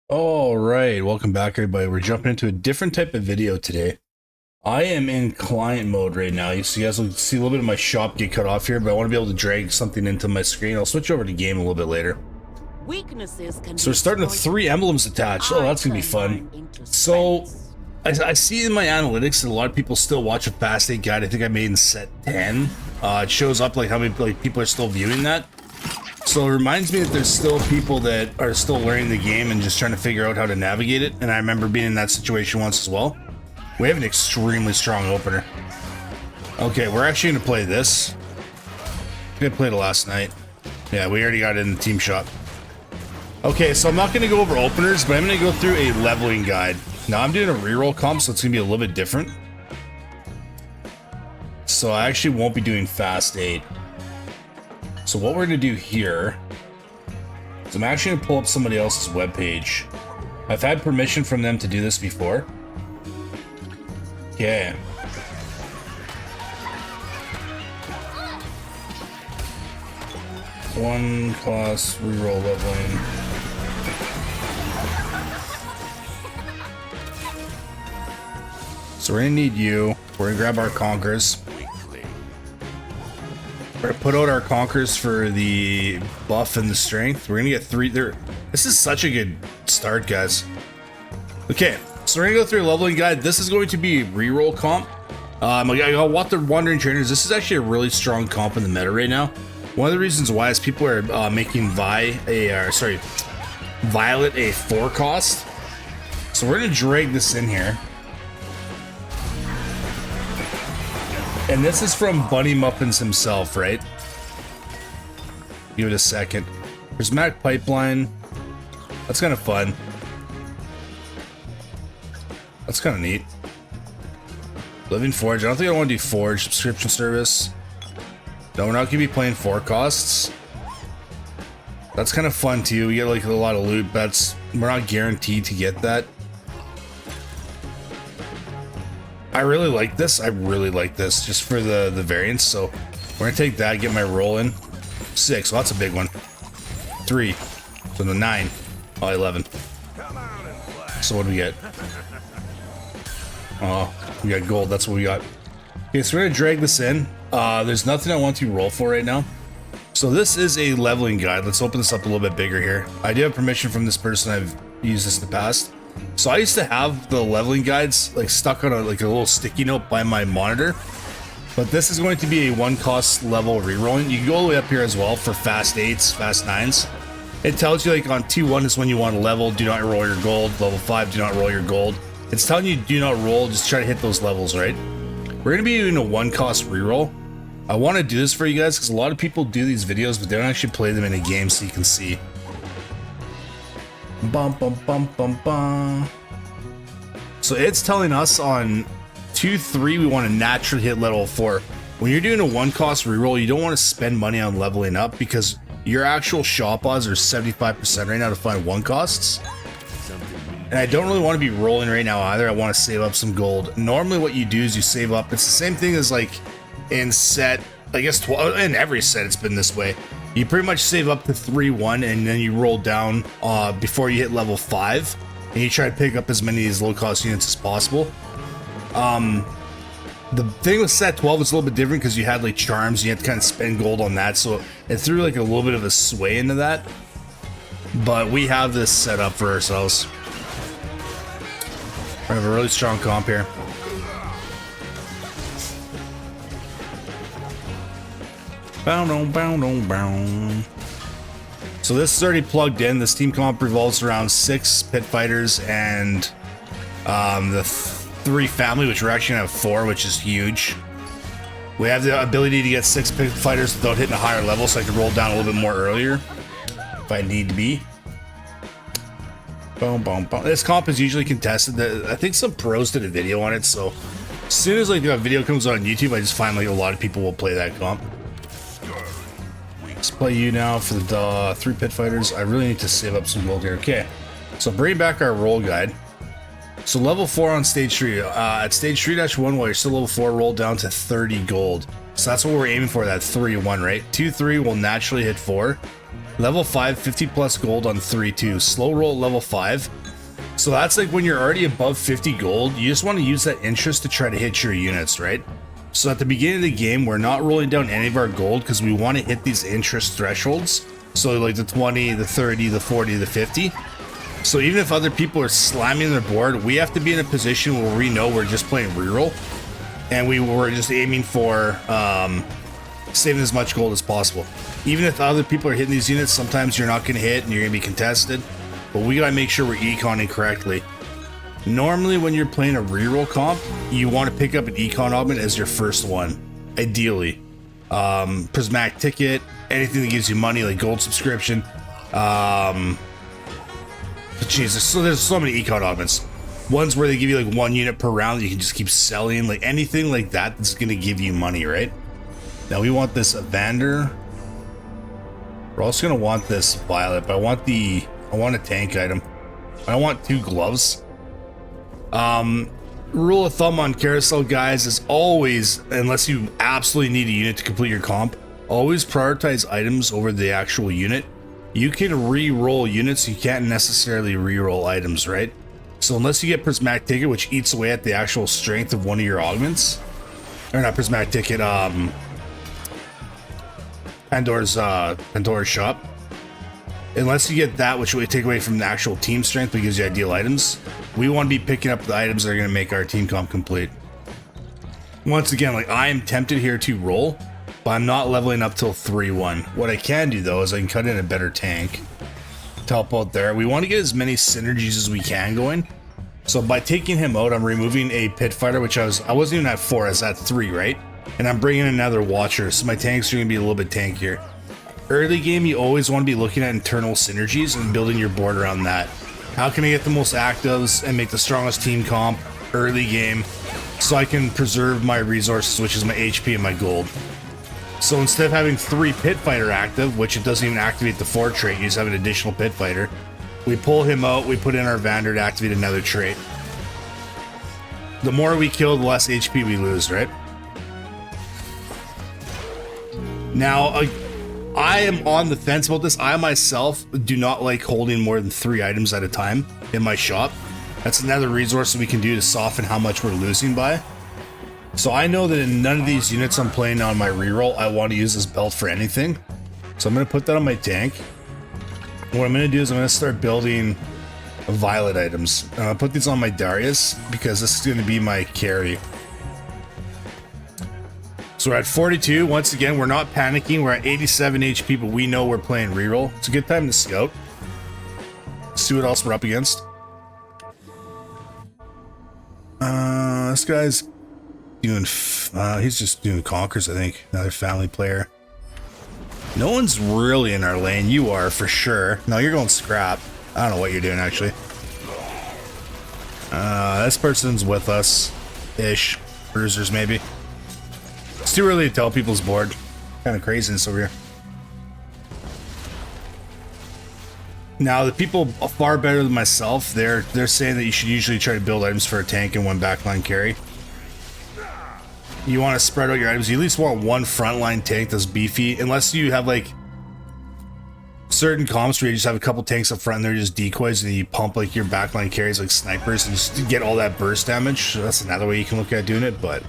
All right, welcome back, everybody. We're jumping into a different type of video today. I am in client mode right now. So you guys will see a little bit of my shop get cut off here, but I want to be able to drag something into my screen. I'll switch over to game a little bit later. Weaknesses can So we're starting with 3 emblems attached. Oh, that's gonna be fun. So I see in my analytics that a lot of people still watch a Fast 8 guide. I think I made in set 10. It shows up like how many people are still viewing that. So it reminds me that there's still people that are still learning the game and just trying to figure out how to navigate it. And I remember being in that situation once as well. We have an extremely strong opener. Okay, we're actually going to play this. I played it last night. Yeah, we already got it in the team shop. Okay, so I'm not going to go over openers, but I'm going to go through a leveling guide. Now I'm doing a reroll comp, so it's going to be a little bit different. So I actually won't be doing Fast 8. So what we're going to do here is I'm actually going to pull up somebody else's webpage. I've had permission from them to do this before. Okay. One class reroll leveling. So we're going to need you. We're going to grab our Conquerors. We're gonna put out our Conquerors for the buff and the strength. We're gonna get 3 there. This is such a good start, guys. Okay, so we're gonna go through a leveling guide. This is going to be a reroll comp. I got what the Wandering Trainers. This is actually a really strong comp in the meta right now. One of the reasons why is people are making Violet a 4 cost. So we're gonna drag this in here. And this is from Bunny Muffins himself, right? Give it a second. Prismatic Pipeline. That's kind of fun. That's kind of neat. Living Forge. I don't think I want to do Forge subscription service. No, we're not going to be playing 4 costs. That's kind of fun too. We get like a lot of loot, but we're not guaranteed to get that. I really like this. I really like this just for the variance. So we're gonna take that, get my roll in. 6. Well, that's a big one. 3. So the 9. Oh, 11. So what do we get? Oh, we got gold. That's what we got. Okay, so we're gonna drag this in. There's nothing I want to roll for right now. So this is a leveling guide. Let's open this up a little bit bigger here. I do have permission from this person. I've used this in the past. So I used to have the leveling guides like stuck on a little sticky note by my monitor, but this is going to be a 1 cost level rerolling. You can go all the way up here as well for Fast 8s, Fast 9s. It tells you like on T1 is when you want to level, do not roll your gold. Level 5, do not roll your gold. It's telling you do not roll, just try to hit those levels, right? We're going to be doing a 1 cost reroll. I want to do this for you guys because a lot of people do these videos, but they don't actually play them in a game so you can see. Bum, bum, bum, bum, bum. So it's telling us on 2-3 we want to naturally hit level 4. When you're doing a 1 cost reroll, you don't want to spend money on leveling up because your actual shop odds are 75% right now to find 1 costs. And I don't really want to be rolling right now either. I want to save up some gold. Normally what you do is you save up. It's the same thing as like in set, I guess 12, in every set it's been this way. You pretty much save up to 3-1 and then you roll down before you hit level 5 and you try to pick up as many of these low cost units as possible. The thing with set 12 is a little bit different because you had like charms, you had to kind of spend gold on that, so it threw like a little bit of a sway into that. But we have this set up for ourselves. We have a really strong comp here. So this is already plugged in. This team comp revolves around 6 pit fighters and the 3 family, which we're actually gonna have 4, which is huge. We have the ability to get 6 pit fighters without hitting a higher level, so I can roll down a little bit more earlier if I need to be. Boom, boom, boom. This comp is usually contested. I think some pros did a video on it, so as soon as like a video comes out on YouTube, I just find like a lot of people will play that comp. Let's play you now for the 3 pit fighters. I really need to save up some gold here. Okay, so bring back our roll guide. So level 4 on stage 3. At stage 3-1, while you're still level 4, roll down to 30 gold. So that's what we're aiming for, that 3-1, right? 2-3 will naturally hit 4. Level 5, 50 plus gold on 3-2. Slow roll at level 5. So that's like when you're already above 50 gold, you just want to use that interest to try to hit your units, right? So at the beginning of the game, we're not rolling down any of our gold because we want to hit these interest thresholds. So like the 20, the 30, the 40, the 50. So even if other people are slamming their board, we have to be in a position where we know we're just playing reroll. And we're just aiming for saving as much gold as possible. Even if other people are hitting these units, sometimes you're not going to hit and you're going to be contested. But we got to make sure we're econing correctly. Normally when you're playing a reroll comp, you want to pick up an econ augment as your first one. Ideally. Prismatic ticket, anything that gives you money like gold subscription. Jesus, so there's so many econ augments. Ones where they give you like 1 unit per round that you can just keep selling, like anything like that that's going to give you money, right? Now we want this Evander. We're also going to want this Violet, but I want a tank item. I want 2 gloves. Rule of thumb on carousel, guys, is always, unless you absolutely need a unit to complete your comp, always prioritize items over the actual unit. You can re-roll units, you can't necessarily re-roll items, right? So unless you get Prismatic Ticket, which eats away at the actual strength of one of your augments, or not Prismatic Ticket, Pandora's shop. Unless you get that, which will take away from the actual team strength, but gives you ideal items, we want to be picking up the items that are going to make our team comp complete. Once again, like I am tempted here to roll, but I'm not leveling up till 3-1. What I can do though is I can cut in a better tank to help out there. We want to get as many synergies as we can going. So by taking him out, I'm removing a pit fighter, which I wasn't even at 4, I was at 3, right? And I'm bringing another watcher, so my tanks are going to be a little bit tankier. Early game, you always want to be looking at internal synergies and building your board around that. How can I get the most actives and make the strongest team comp early game so I can preserve my resources, which is my HP and my gold. So instead of having 3 pit fighter active, which it doesn't even activate the 4 trait, you just have an additional pit fighter. We pull him out, we put in our Vander to activate another trait. The more we kill, the less HP we lose, right? Now, I am on the fence about this. I myself do not like holding more than 3 items at a time in my shop. That's another resource that we can do to soften how much we're losing by. So I know that in none of these units I'm playing on my reroll, I want to use this belt for anything. So I'm going to put that on my tank. What I'm going to do is I'm going to start building violet items. I'll put these on my Darius because this is going to be my carry. So we're at 42. Once again, we're not panicking. We're at 87 HP, but we know we're playing reroll. It's a good time to scout. See what else we're up against. This guy's doing, he's just doing Conquers, I think. Another family player. No one's really in our lane. You are, for sure. No, you're going scrap. I don't know what you're doing, actually. This person's with us-ish. Bruisers, maybe. It's too early to tell people's board. Kind of craziness over here. Now, the people far better than myself, they're saying that you should usually try to build items for a tank and 1 backline carry. You want to spread out your items. You at least want 1 frontline tank that's beefy, unless you have like certain comps where you just have a couple tanks up front and they're just decoys, and you pump like your backline carries like snipers and just get all that burst damage. So that's another way you can look at doing it, but...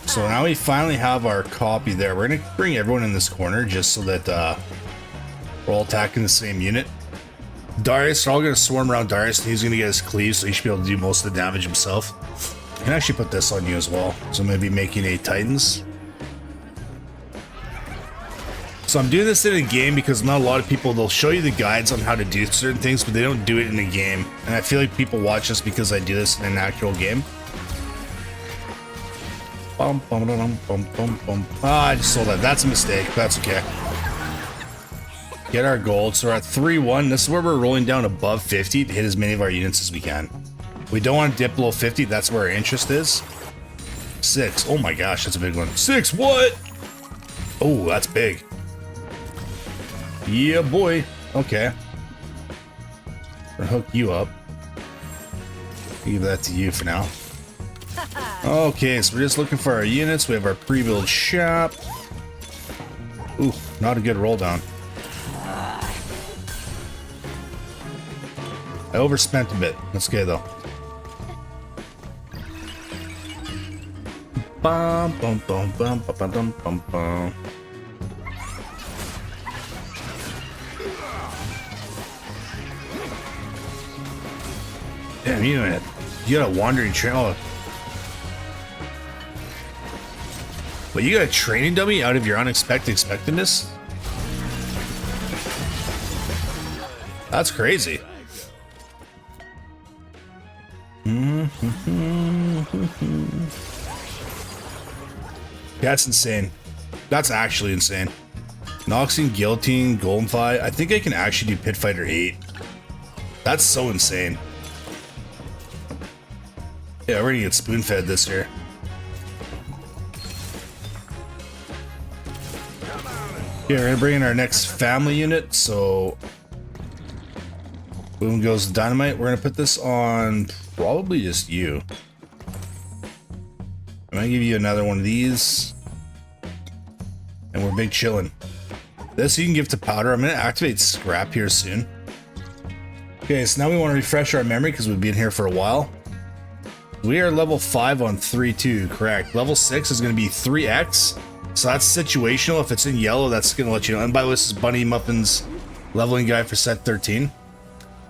So now we finally have our copy there. We're going to bring everyone in this corner just so that we're all attacking the same unit. Darius, they're all going to swarm around Darius, and he's going to get his cleave, so he should be able to do most of the damage himself. I can actually put this on you as well. So maybe making a Titans. So I'm doing this in a game because not a lot of people, they'll show you the guides on how to do certain things, but they don't do it in a game. And I feel like people watch this because I do this in an actual game. I just sold that. That's a mistake. That's okay. Get our gold. So we're at 3-1. This is where we're rolling down above 50 to hit as many of our units as we can. We don't want to dip below 50. That's where our interest is. 6. Oh my gosh, that's a big one. 6. What? Oh, that's big. Yeah, boy. Okay. I'll hook you up. Leave that to you for now. Okay, so we're just looking for our units. We have our pre-build shop. Ooh, Not a good roll down. I overspent a bit. That's okay though. Bum, bum, bum, bum, bum, bum, bum, bum. Damn, you got a wandering trail. But you got a training dummy out of your unexpected expectedness? That's crazy. That's insane. That's actually insane. Noxing, Guillotine, Goldenfly. I think I can actually do Pit Fighter 8. That's so insane. Yeah, we're gonna get spoon-fed this year. Yeah, we're gonna bring in our next family unit, so boom goes dynamite. We're gonna put this on probably just you. I'm gonna give you another one of these, and we're big chillin'. This you can give to Powder. I'm gonna activate Scrap here soon. Okay, so now we want to refresh our memory because we've been here for a while. We are level 5 on 3-2, correct. Level 6 is gonna be 3x. So that's situational. If it's in yellow, that's gonna let you know. And by the way, this is Bunny Muffin's leveling guide for set 13.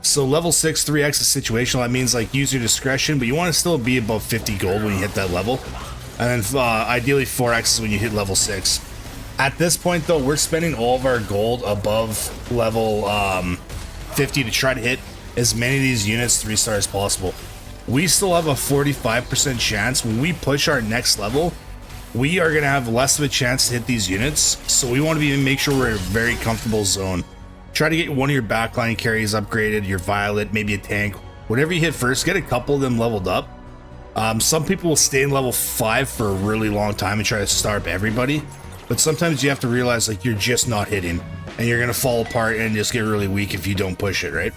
So level 6, 3x is situational. That means like use your discretion, but you want to still be above 50 gold when you hit that level. And then ideally 4x is when you hit level 6. At this point though, we're spending all of our gold above level 50 to try to hit as many of these units 3-star as possible. We still have a 45% chance when we push our next level. We are going to have less of a chance to hit these units, so we want to make sure we're in a very comfortable zone. Try to get one of your backline carries upgraded, your Violet, maybe a tank. Whatever you hit first, get a couple of them leveled up. Some people will stay in level 5 for a really long time and try to star up everybody, but sometimes you have to realize like you're just not hitting, and you're going to fall apart and just get really weak if you don't push it, right?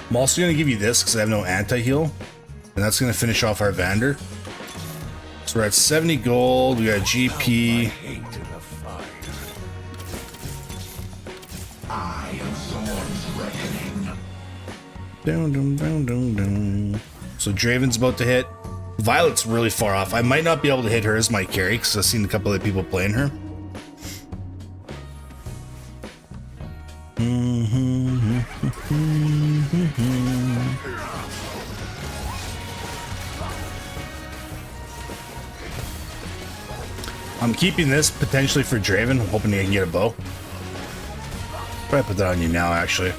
I'm also going to give you this because I have no anti-heal, and that's going to finish off our Vander. So we're at 70 gold, we got GP. So Draven's about to hit. Violet's really far off. I might not be able to hit her as my carry because I've seen a couple of people playing her. I'm keeping this potentially for Draven, hoping I can get a bow. Probably put that on you now, actually.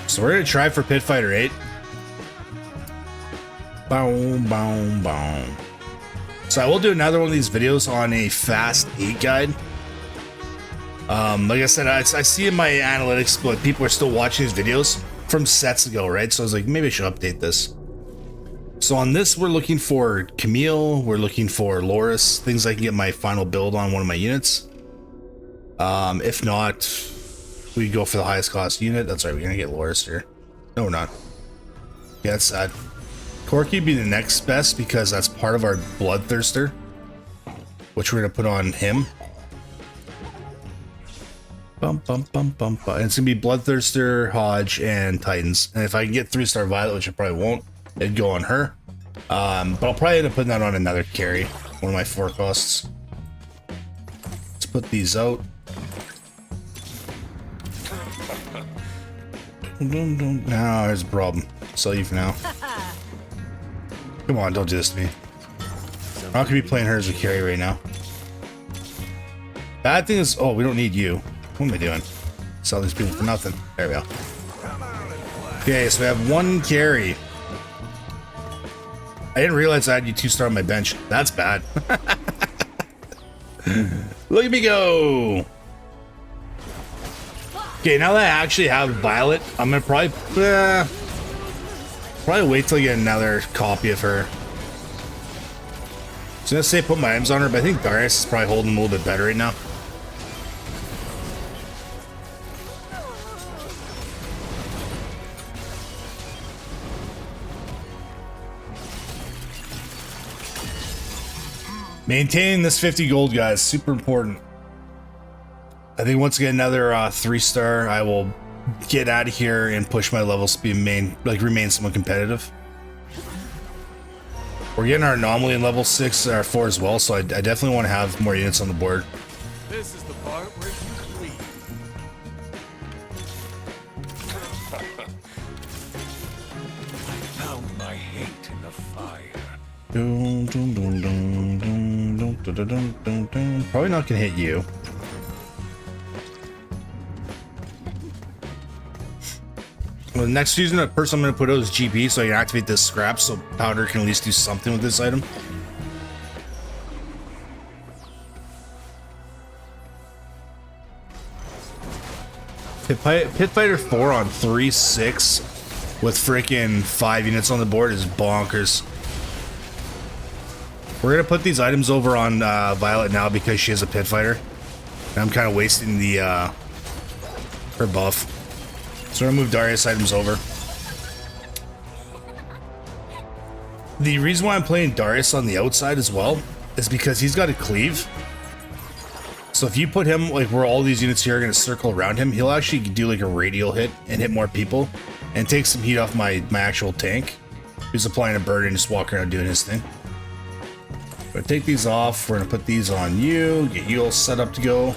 So we're gonna try for Pit Fighter 8. Boom, boom, boom. So I will do another one of these videos on a fast 8 guide. Like I said, I see in my analytics, but people are still watching these videos from sets ago, right? So I was like, maybe I should update this. So on this, we're looking for Camille, we're looking for Loris, things I can get my final build on one of my units. If not, we go for the highest cost unit. That's right, we're gonna get Loris here. No, we're not. Yeah, that's sad. Corky would be the next best because that's part of our Bloodthirster, which we're gonna put on him. Bum, bum, bum, bum, bum. And it's gonna be Bloodthirster, Hodge, and Titans. And if I can get 3-star Violet, which I probably won't, it'd go on her. But I'll probably end up putting that on another carry, one of my 4 costs. Let's put these out. Now there's a problem. Sell you for now. Come on, don't do this to me. I'm not gonna be playing her as a carry right now. Bad thing is, oh, we don't need you. What am I doing? Sell these people for nothing. There we go. Okay, so we have 1 carry. I didn't realize I had you 2-star on my bench. That's bad. Look at me go. Okay, now that I actually have Violet, I'm gonna probably wait till I get another copy of her. I was gonna say put my items on her, but I think Darius is probably holding a little bit better right now. Maintaining this 50 gold, guys, super important. I think once I get another 3-star, I will get out of here and push my levels to be remain somewhat competitive. We're getting our anomaly in level 6 or 4 as well, so I definitely want to have more units on the board. This is the part where you bleed. I found my hate in the fire. Probably not gonna hit you. Well, the next season, the person I'm gonna put out is GP, so I can activate this scrap, so Powder can at least do something with this item. Pit Fighter 4 on 3-6 with freaking 5 units on the board is bonkers. We're gonna put these items over on Violet now because she is a Pit Fighter. And I'm kind of wasting the her buff. So we're gonna move Darius items over. The reason why I'm playing Darius on the outside as well is because he's got a cleave. So if you put him like where all these units here are gonna circle around him, he'll actually do like a radial hit and hit more people and take some heat off my actual tank. He's applying a burden and just walking around doing his thing. We're gonna take these off. We're gonna put these on you. Get you all set up to go.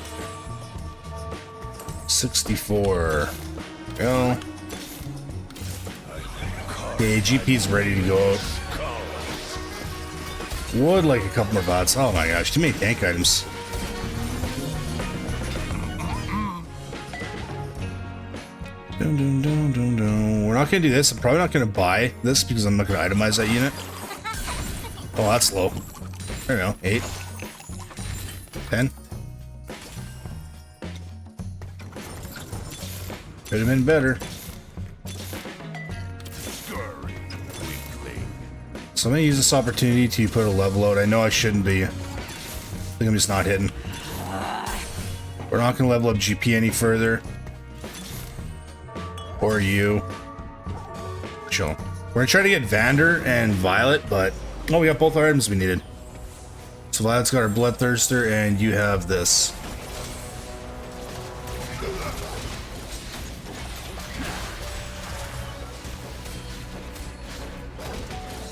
64. Go. Okay, GP's ready to go out. Would like a couple more bots. Oh my gosh, too many tank items. Dun, dun, dun, dun, dun. We're not gonna do this. I'm probably not gonna buy this because I'm not gonna itemize that unit. Oh, that's low. There we go. 8. 10. Could have been better. So I'm gonna use this opportunity to put a level out. I know I shouldn't be. I think I'm just not hitting. We're not gonna level up GP any further. Or you. Chill. We're gonna try to get Vander and Violet, but oh, we got both our items we needed. So Violet's got our Bloodthirster, and you have this.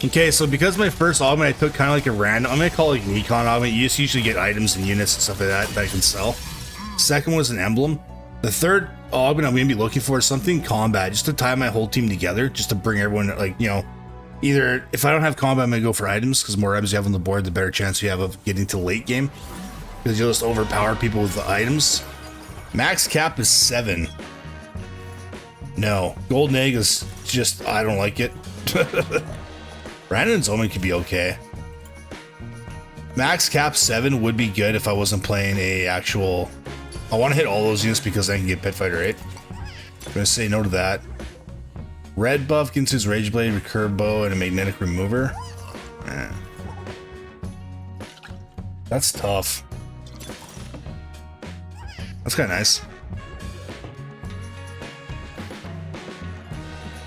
Okay, so because my first augment I took kind of like a random, I'm gonna call it like an econ augment. You just usually get items and units and stuff like that that I can sell. Second was an emblem. The third augment I'm gonna be looking for is something combat, just to tie my whole team together, just to bring everyone, like, you know, either if I don't have combat, I'm gonna go for items, because the more items you have on the board, the better chance you have of getting to late game, because you'll just overpower people with the items. Max cap is 7. No, golden egg is just, I don't like it. Brandon's Omen could be okay. Max cap 7 would be good if I wasn't playing a actual. I want to hit all those units because I can get Pit Fighter 8. I'm gonna say no to that. Red buff gets his Rage Blade, Recurve Bow, and a Magnetic Remover. That's tough. That's kind of nice.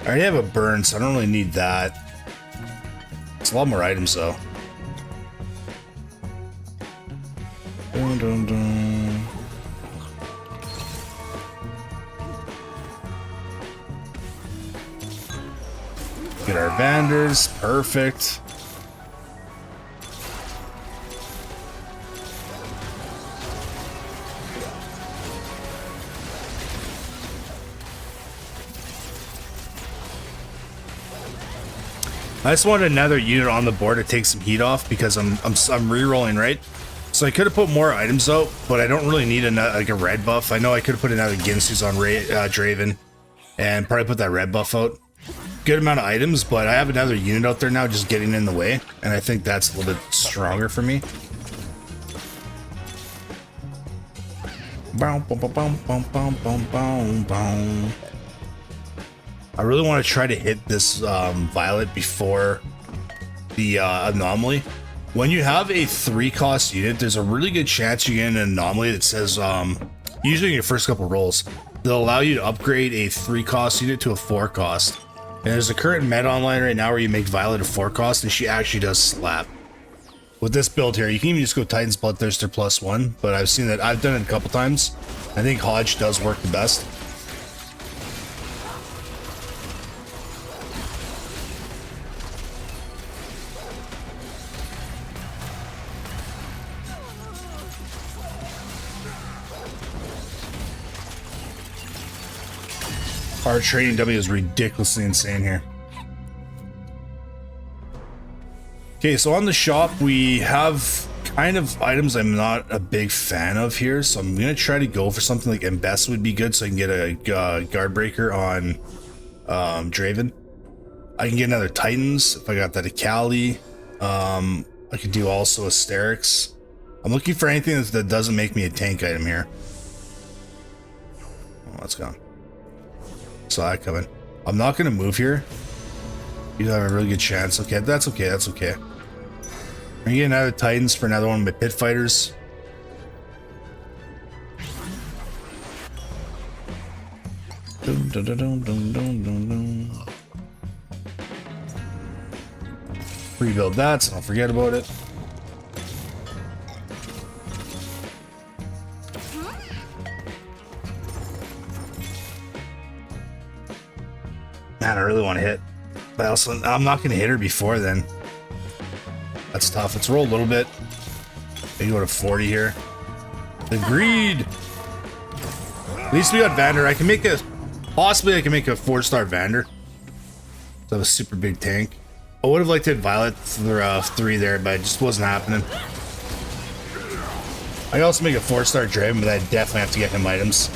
I already have a burn, so I don't really need that. It's a lot more items, though. Dun, dun, dun. Get our Vanders. Perfect. I just wanted another unit on the board to take some heat off because I'm re-rolling, right? So I could have put more items out, but I don't really need like a red buff. I know I could have put another Ginsu's on Draven and probably put that red buff out. Good amount of items, but I have another unit out there now just getting in the way, and I think that's a little bit stronger for me. I really want to try to hit this Violet before the anomaly. When you have a 3-cost unit, there's a really good chance you get an anomaly that says, usually in your first couple rolls, they'll allow you to upgrade a 3-cost unit to a 4-cost. And there's a current meta online right now where you make Violet a 4-cost, and she actually does slap. With this build here, you can even just go Titan's Bloodthirster +1, but I've seen that, I've done it a couple times. I think Hodge does work the best. Our trading W is ridiculously insane here. Okay, so on the shop, we have kind of items I'm not a big fan of here, so I'm going to try to go for something like Embest would be good, so I can get a guard breaker on Draven. I can get another Titans if I got that Akali. I could do also Asterix. I'm looking for anything that doesn't make me a tank item here. Oh, that's gone. Saw that coming. I'm not going to move here. You have a really good chance. Okay, that's okay. That's okay. I'm gonna get another Titans for another one of my pit fighters. Dun, dun, dun, dun, dun, dun, dun, dun. Rebuild that, so don't forget about it. Man, I really want to hit. But also, I'm not gonna hit her before then. That's tough. Let's roll a little bit. Maybe go to 40 here. The greed. At least we got Vander. I can make a, possibly I can make a 4-star Vander. So I have a super big tank. I would have liked to hit Violet for 3 there, but it just wasn't happening. I can also make a 4-star Draven, but I definitely have to get him items.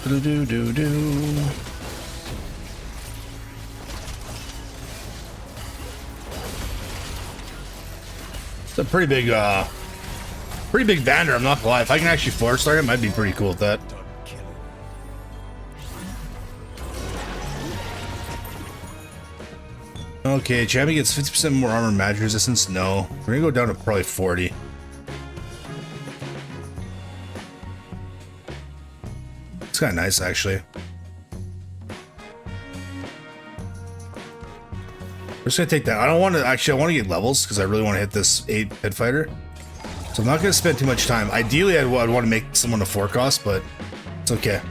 Do-do-do-do. It's a pretty big Vander, I'm not gonna lie. If I can actually 4-star him, I'd be pretty cool with that. Okay, champion gets 50% more armor and magic resistance. No. We're gonna go down to probably 40. It's kind of nice, actually. We're just gonna take that. I don't want to actually. I want to get levels because I really want to hit this 8 pit fighter. So I'm not gonna spend too much time. Ideally, I'd want to make someone a 4 cost, but it's okay.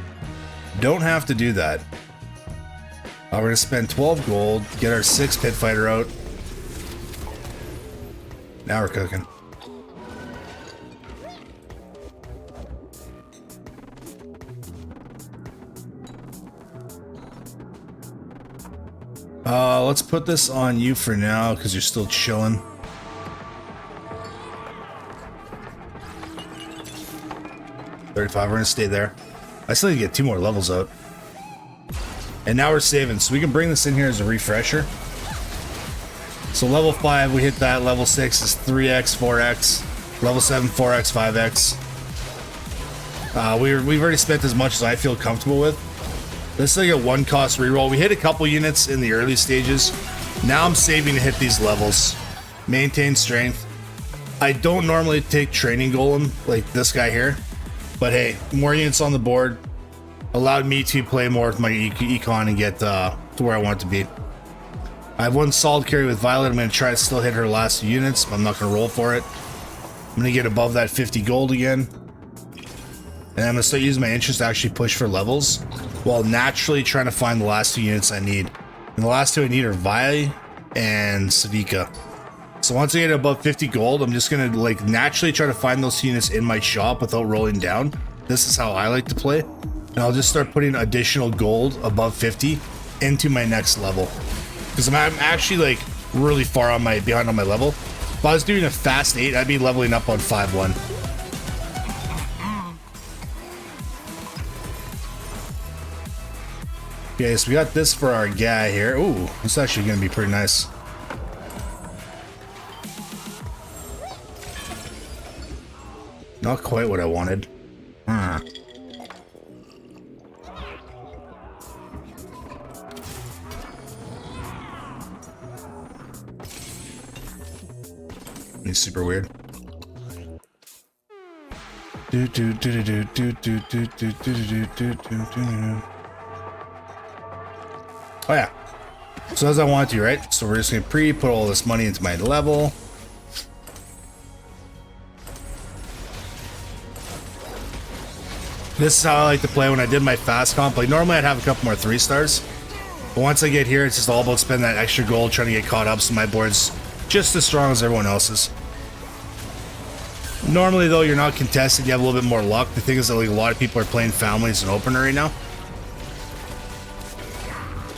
Don't have to do that. We're gonna spend 12 gold, get our 6 pit fighter out. Now we're cooking. Let's put this on you for now because you're still chilling. $35, we're gonna stay there. I still need to get 2 more levels out. And now we're saving, so we can bring this in here as a refresher. So level 5, we hit that. Level 6 is 3x, 4x. Level 7, 4x, 5x. We've already spent as much as I feel comfortable with. This is like a 1-cost reroll. We hit a couple units in the early stages. Now I'm saving to hit these levels. Maintain strength. I don't normally take training golem like this guy here, but hey, more units on the board allowed me to play more with my econ and get to where I want it to be. I have 1 solid carry with Violet. I'm going to try to still hit her last few units, but I'm not going to roll for it. I'm going to get above that 50 gold again. And I'm going to start using my interest to actually push for levels while naturally trying to find the last 2 units I need. And the last 2 I need are Vi and Savika. So once I get above 50 gold, I'm just going to like naturally try to find those units in my shop without rolling down. This is how I like to play. And I'll just start putting additional gold above 50 into my next level. Because I'm actually like really far behind on my level. If I was doing a fast 8, I'd be leveling up on 5-1. Okay, so we got this for our guy here. Ooh, this is actually going to be pretty nice. Not quite what I wanted. He's super weird. Oh yeah. So as I want to, right? So we're just gonna put all this money into my level. This is how I like to play when I did my fast comp. Like normally I'd have a couple more 3 stars. But once I get here, it's just all about spending that extra gold, trying to get caught up so my board's just as strong as everyone else's. Normally though, you're not contested, you have a little bit more luck. The thing is that like a lot of people are playing families and opener right now.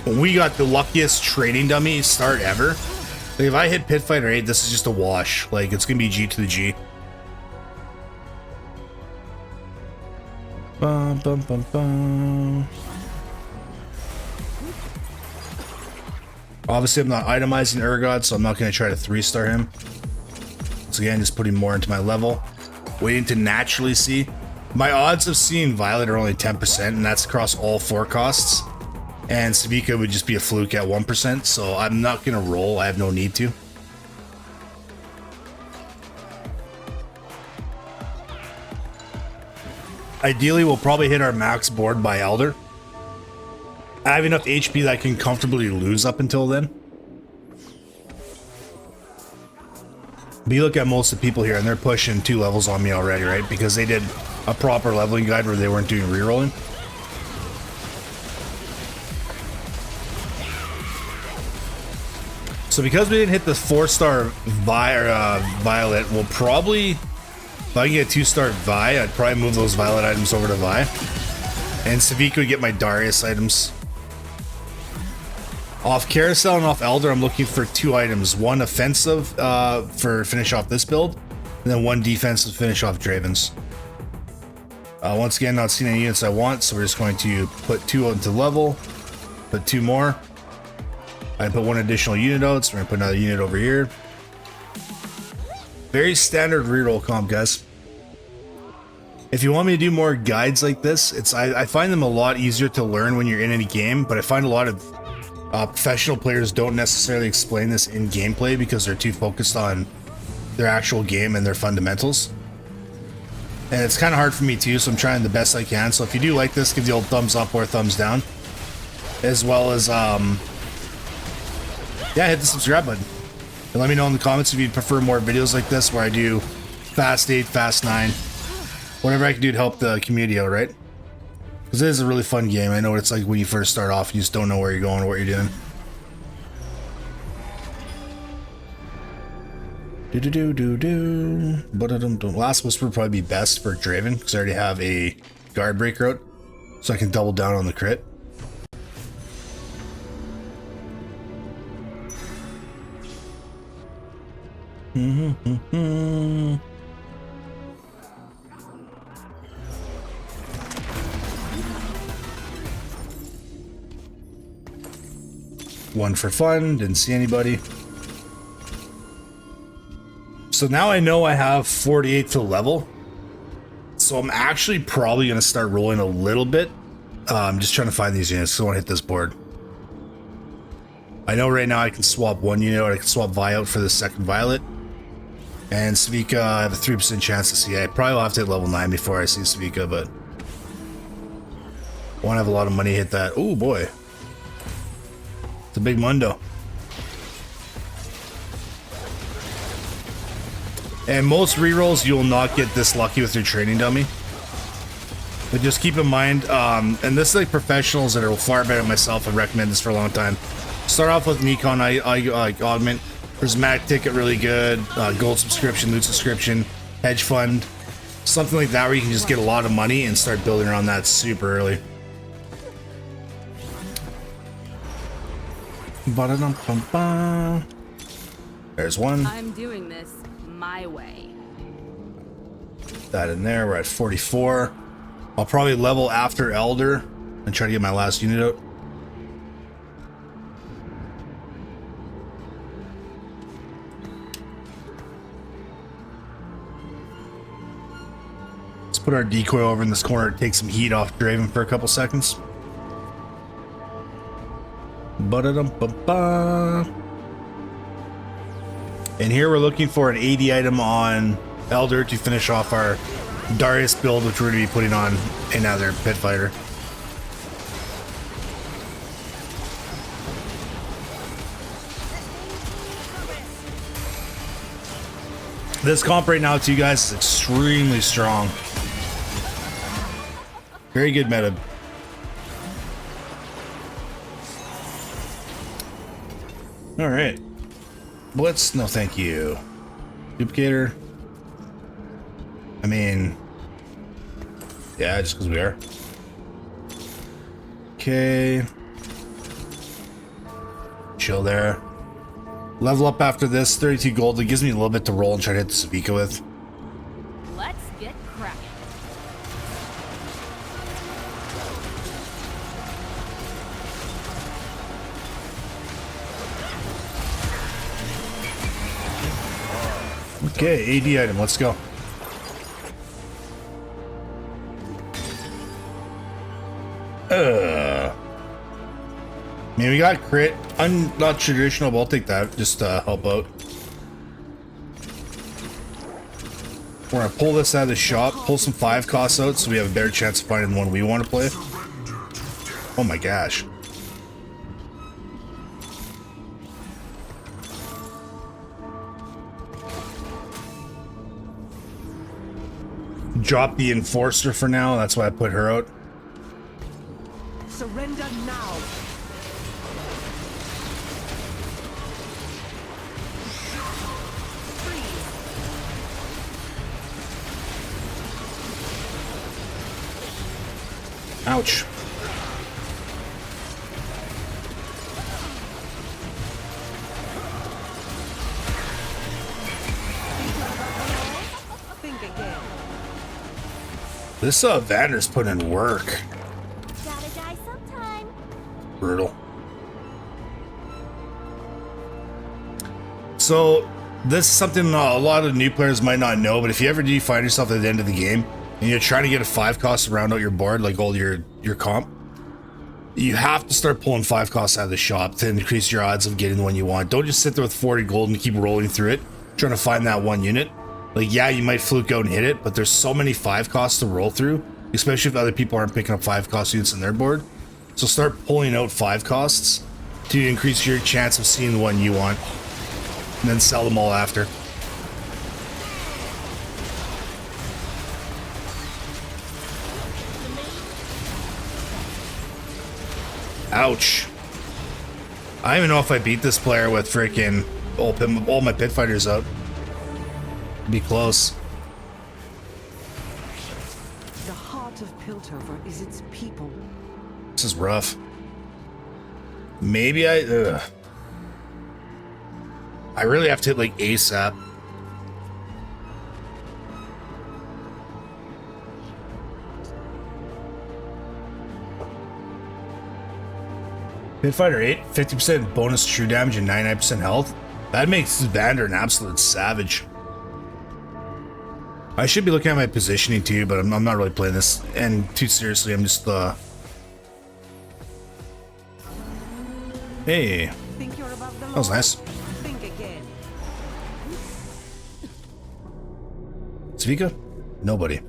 We got the luckiest trading dummy start ever. Like if I hit Pit Fighter 8, this is just a wash. Like it's gonna be G to the G. Bum, bum, bum, bum. Obviously, I'm not itemizing Urgot, so I'm not going to try to 3-star him. So again, just putting more into my level. Waiting to naturally see. My odds of seeing Violet are only 10%, and that's across all 4 costs. And Savika would just be a fluke at 1%, so I'm not going to roll. I have no need to. Ideally, we'll probably hit our max board by Elder. I have enough HP that I can comfortably lose up until then. But you look at most of the people here and they're pushing 2 levels on me already, right? Because they did a proper leveling guide where they weren't doing rerolling. So because we didn't hit the 4-star Violet, we'll probably, if I can get a 2-star Vi, I'd probably move those Violet items over to Vi. And Savika would get my Darius items. Off Carousel and off Elder, I'm looking for 2 items. 1 offensive for finish off this build, and then 1 defensive to finish off Dravens. Once again, not seeing any units I want, so we're just going to put 2 into level, put 2 more. I put 1 additional unit out, so we're going to put another unit over here. Very standard reroll comp, guys. If you want me to do more guides like this, I find them a lot easier to learn when you're in any game, but I find a lot of professional players don't necessarily explain this in gameplay because they're too focused on their actual game and their fundamentals. And it's kind of hard for me too, so I'm trying the best I can. So if you do like this, give the old thumbs up or thumbs down. As well as, yeah, hit the subscribe button. And let me know in the comments if you'd prefer more videos like this where I do Fast 8, Fast 9. Whatever I can do to help the community out, right? Because it is a really fun game. I know what it's like when you first start off. You just don't know where you're going or what you're doing. Last Whisper would probably be best for Draven because I already have a guard breaker out. So I can double down on the crit. One for fun, didn't see anybody. So now I know I have 48 to level. So I'm actually probably going to start rolling a little bit. I'm just trying to find these units, so I want to hit this board. I know right now I can swap 1 unit out, I can swap Vi out for the 2nd Violet. And Savika, I have a 3% chance to see. I probably will have to hit level 9 before I see Savika, but I want to have a lot of money to hit that. Oh boy. It's a big mundo. And most rerolls, you'll not get this lucky with your training dummy. But just keep in mind, and this is like professionals that are far better than myself. I've recommended this for a long time. Start off with Nikon Augment. Prismatic ticket, really good. Gold subscription, loot subscription, hedge fund. Something like that where you can just get a lot of money and start building around that super early. There's one. I'm doing this my way. That in there, we're at 44. I'll probably level after Elder and try to get my last unit out. Let's put our decoy over in this corner to take some heat off Draven for a couple seconds. Ba-da-dum-ba-ba. And here we're looking for an 80 item on Elder to finish off our Darius build, which we're going to be putting on another Pit Fighter. This comp right now to you guys is extremely strong. Very good meta. All right. Blitz, no thank you. Duplicator. I mean, yeah, just because we are. Okay. Chill there. Level up after this, 32 gold. It gives me a little bit to roll and try to hit the Savika with. Let's get cracking. Okay, AD item, let's go. I mean, we got crit. Not traditional, but I'll take that just to help out. We're gonna pull this out of the shop, pull some 5 costs out so we have a better chance of finding the one we want to play. Oh my gosh. Drop the enforcer for now, that's why I put her out. Surrender now. Ouch. Think again. This Vander's putting in work. Gotta die sometime. Brutal. So this is something a lot of new players might not know, but if you ever do find yourself at the end of the game and you're trying to get a 5 cost to round out your board, like all your comp, you have to start pulling 5 costs out of the shop to increase your odds of getting the one you want. Don't just sit there with 40 gold and keep rolling through it, trying to find that one unit. Like, yeah, you might fluke out and hit it, but there's so many 5 costs to roll through, especially if other people aren't picking up 5 cost units on their board. So start pulling out 5 costs to increase your chance of seeing the one you want, and then sell them all after. Ouch. I don't even know if I beat this player with freaking all my pit fighters out. Be close. The heart of Piltover is its people. This is rough. Maybe I really have to hit like ASAP. Pit Fighter 8, 50% bonus true damage and 99% health. That makes Vander an absolute savage. I should be looking at my positioning too, but I'm not really playing this and too seriously. I'm just Hey, Think you're above the law? that was nice. Think again. Savika? Nobody.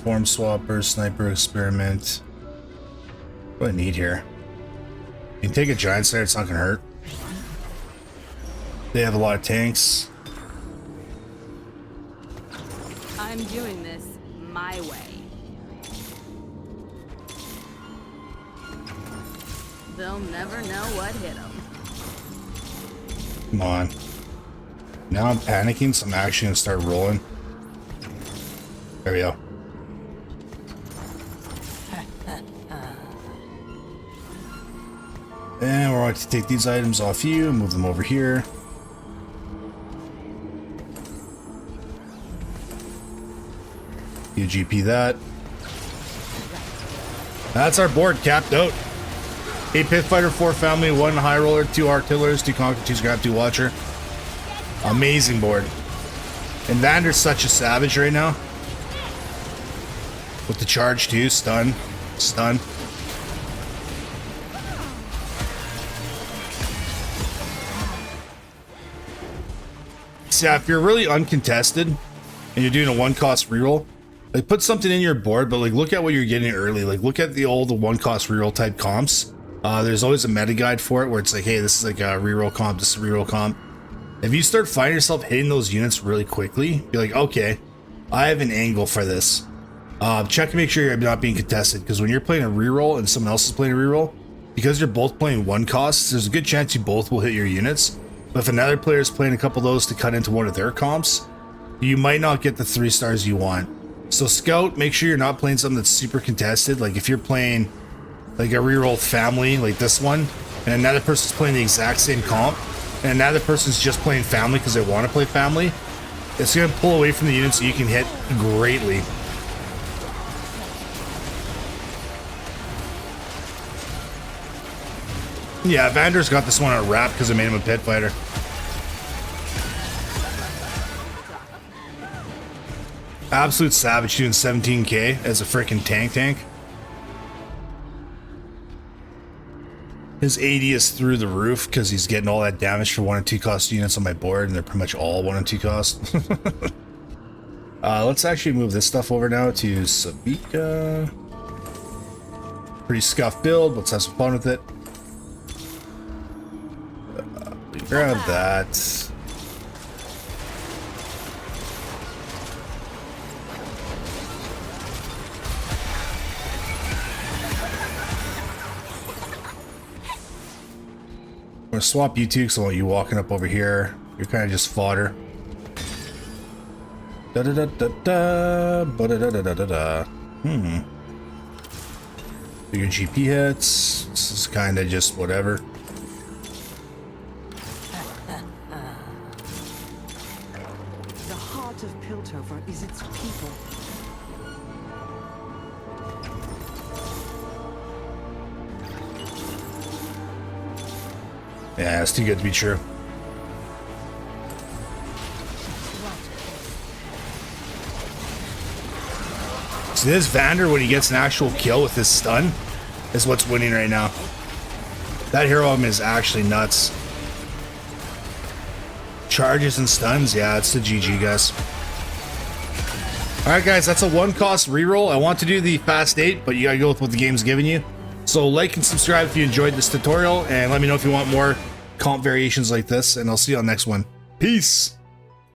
Form swapper, sniper experiment. What do I need here? You can take a giant slayer, it's not gonna hurt. They have a lot of tanks. I'm doing this my way. They'll never know what hit them. Come on. Now I'm panicking, so I'm actually gonna start rolling. There we go. And we're going to take these items off you and move them over here. You GP that. That's our board capped out. 8 Pit Fighter, 4 Family, 1 High Roller, 2 Artillers, 2 Conquer, 2 Scrap, 2 Watcher. Amazing board. And Vander's such a savage right now. With the charge too, stun, stun. So yeah, if you're really uncontested and you're doing a 1-cost reroll, like put something in your board, but like look at what you're getting early. Like look at the 1-cost reroll type comps. There's always a meta guide for it where it's like, hey, this is like a reroll comp, this is a reroll comp. If you start finding yourself hitting those units really quickly, you're like, okay, I have an angle for this. Check to make sure you're not being contested, because when you're playing a reroll and someone else is playing a reroll, because you're both playing one cost, there's a good chance you both will hit your units. But if another player is playing a couple of those to cut into one of their comps, you might not get the 3 stars you want. So scout, make sure you're not playing something that's super contested. Like if you're playing like a reroll family like this one, and another person's playing the exact same comp, and another person's just playing family because they want to play family, it's going to pull away from the units that you can hit greatly. Yeah, Vander's got this one on a wrap because I made him a pit fighter. Absolute savage doing 17k as a freaking tank. His 80 is through the roof because he's getting all that damage for 1 and 2 cost units on my board, and they're pretty much all 1 and 2 cost. Let's actually move this stuff over now to Sabika. Pretty scuffed build. Let's have some fun with it. Grab that. I'm gonna swap you two because I want you walking up over here. You're kind of just fodder. Da da da da da. Ba da da da da da da. Bigger GP hits. This is kind of just whatever. The heart of Piltover is its people. Yeah, it's too good to be true. So this Vander, when he gets an actual kill with his stun, is what's winning right now. That hero of him is actually nuts. Charges and stuns, yeah, it's the GG, guys. Alright guys, that's a 1 cost reroll. I want to do the fast 8, but you gotta go with what the game's giving you. So like and subscribe if you enjoyed this tutorial, and let me know if you want more comp variations like this, and I'll see you on the next one. Peace!